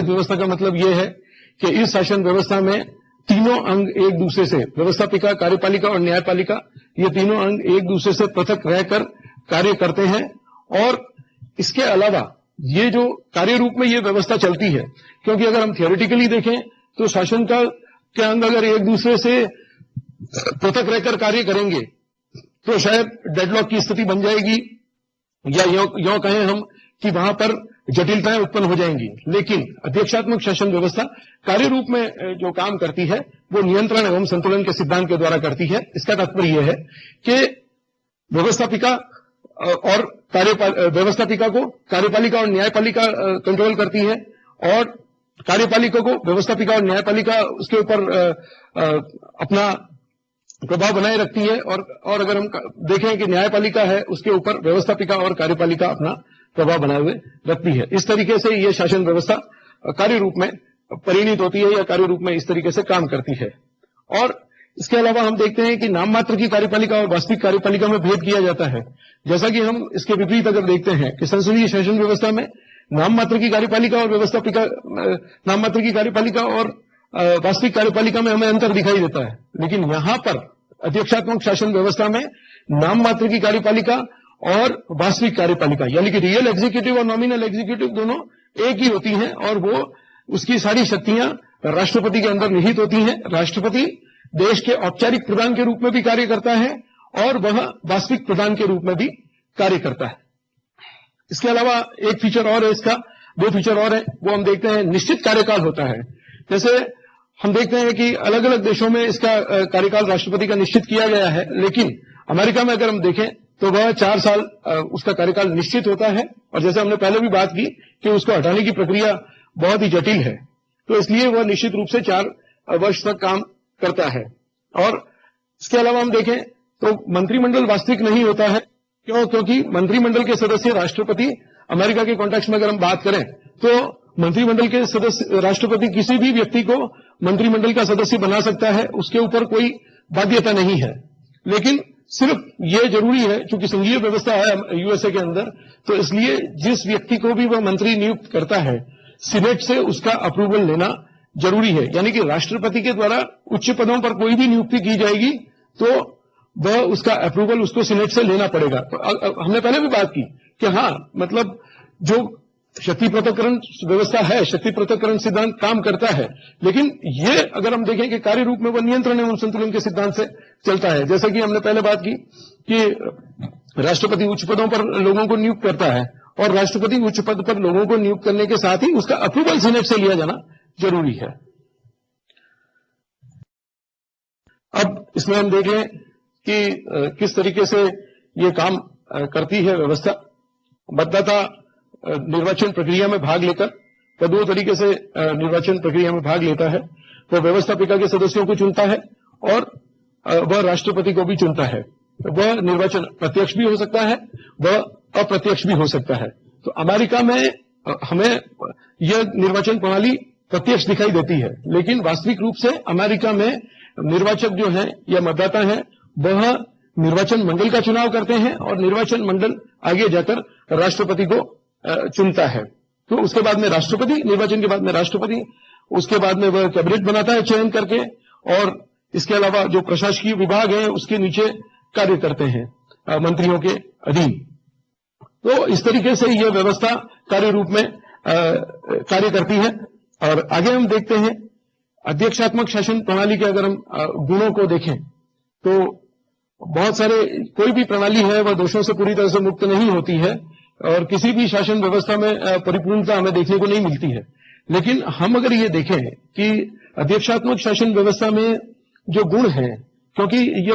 व्यवस्था का मतलब यह है कि इस शासन व्यवस्था में तीनों अंग एक दूसरे से, व्यवस्थापिका, कार्यपालिका और न्यायपालिका, ये तीनों अंग एक दूसरे से पृथक रहकर कार्य करते हैं। और इसके अलावा ये जो कार्य रूप में ये व्यवस्था चलती है, क्योंकि अगर हम थियोरिटिकली देखें तो शासन का के अंग अगर एक दूसरे से पृथक रहकर कार्य करेंगे तो शायद डेडलॉक की स्थिति बन जाएगी, या यों कहें हम कि वहां पर जटिलताएं उत्पन्न हो जाएंगी। लेकिन अध्यक्षात्मक शासन व्यवस्था कार्य रूप में जो काम करती है वो नियंत्रण एवं संतुलन के सिद्धांत के द्वारा करती है। इसका तात्पर्य यह है कि व्यवस्थापिका को कार्यपालिका और न्यायपालिका कंट्रोल करती है, और कार्यपालिका को व्यवस्थापिका और न्यायपालिका उसके ऊपर अपना प्रभाव बनाए रखती है, और अगर हम देखें कि न्यायपालिका है उसके ऊपर व्यवस्थापिका और कार्यपालिका अपना प्रभाव बनाए हुए रखती है। इस तरीके से यह शासन व्यवस्था कार्य रूप में परिणित होती है या कार्य रूप में इस तरीके से काम करती है। और इसके अलावा हम देखते हैं कि नाम मात्र की कार्यपालिका और वास्तविक कार्यपालिका में भेद किया जाता है। जैसा कि हम इसके विपरीत अगर देखते हैं कि संसदीय शासन व्यवस्था में नाम मात्र की कार्यपालिका और नाम मात्र की कार्यपालिका और वास्तविक कार्यपालिका में हमें अंतर दिखाई देता है। लेकिन यहां पर अध्यक्षात्मक शासन व्यवस्था में नाम मात्र की कार्यपालिका और वास्तविक कार्यपालिका यानी कि रियल एग्जीक्यूटिव और नॉमिनल एग्जीक्यूटिव दोनों एक ही होती हैं, और वो उसकी सारी शक्तियां राष्ट्रपति के अंदर निहित होती हैं। राष्ट्रपति देश के औपचारिक प्रधान के रूप में भी कार्य करता है और वह वास्तविक प्रधान के रूप में भी कार्य करता है। इसके अलावा एक फीचर और है इसका, दो फीचर और है, वो हम देखते हैं निश्चित कार्यकाल होता है। जैसे हम देखते हैं कि अलग अलग देशों में इसका कार्यकाल राष्ट्रपति का निश्चित किया गया है, लेकिन अमेरिका में अगर हम देखें तो वह 4 साल उसका कार्यकाल निश्चित होता है। और जैसे हमने पहले भी बात की कि उसको हटाने की प्रक्रिया बहुत ही जटिल है, तो इसलिए वह निश्चित रूप से 4 वर्ष तक काम करता है। और इसके अलावा हम देखें तो मंत्रिमंडल वास्तविक नहीं होता है। क्यों? क्योंकि मंत्रिमंडल के सदस्य राष्ट्रपति, अमेरिका के कॉन्टेक्स्ट में अगर हम बात करें तो मंत्रिमंडल के सदस्य राष्ट्रपति किसी भी व्यक्ति को मंत्रिमंडल का सदस्य बना सकता है, उसके ऊपर कोई बाध्यता नहीं है। लेकिन सिर्फ ये जरूरी है, चूंकि संघीय व्यवस्था है यूएसए के अंदर, तो इसलिए जिस व्यक्ति को भी वह मंत्री नियुक्त करता है सीनेट से उसका अप्रूवल लेना जरूरी है। यानी कि राष्ट्रपति के द्वारा उच्च पदों पर कोई भी नियुक्ति की जाएगी तो वह उसका अप्रूवल उसको सीनेट से लेना पड़ेगा। तो हमने पहले भी बात की कि हाँ, मतलब जो शक्ति पृथक्करण व्यवस्था है, शक्ति पृथक्करण सिद्धांत काम करता है, लेकिन ये अगर हम देखें कि कार्य रूप में वह नियंत्रण एवं संतुलन के सिद्धांत से चलता है। जैसे कि हमने पहले बात की कि राष्ट्रपति उच्च पदों पर लोगों को नियुक्त करता है, और राष्ट्रपति उच्च पद पर लोगों को नियुक्त करने के साथ ही उसका अप्रूवल सीनेट से लिया जाना जरूरी है। अब इसमें हम देख लें कि किस तरीके से ये काम करती है व्यवस्था। मतदाता निर्वाचन प्रक्रिया में भाग लेकर, वह 2 तरीके से निर्वाचन प्रक्रिया में भाग लेता है। वह व्यवस्थापिका के सदस्यों को चुनता है और वह राष्ट्रपति को भी चुनता है। वह निर्वाचन प्रत्यक्ष भी हो सकता है, वह अप्रत्यक्ष भी हो सकता है। तो अमेरिका में हमें यह निर्वाचन प्रणाली प्रत्यक्ष दिखाई देती है, लेकिन वास्तविक रूप से अमेरिका में निर्वाचक जो हैं या मतदाता हैं वह निर्वाचन मंडल का चुनाव करते हैं, और निर्वाचन मंडल आगे जाकर राष्ट्रपति को चुनता है। तो उसके बाद में राष्ट्रपति, निर्वाचन के बाद में राष्ट्रपति, उसके बाद में वह कैबिनेट बनाता है चयन करके, और इसके अलावा जो प्रशासकीय विभाग है उसके नीचे कार्य करते हैं मंत्रियों के अधीन। तो इस तरीके से यह व्यवस्था कार्य रूप में कार्य करती है। और आगे हम देखते हैं अध्यक्षात्मक शासन प्रणाली के अगर हम गुणों को देखें तो बहुत सारे, कोई भी प्रणाली है वह दोषों से पूरी तरह से मुक्त नहीं होती है, और किसी भी शासन व्यवस्था में परिपूर्णता हमें देखने को नहीं मिलती है। लेकिन हम अगर ये देखें कि अध्यक्षात्मक शासन व्यवस्था में जो गुण हैं, क्योंकि ये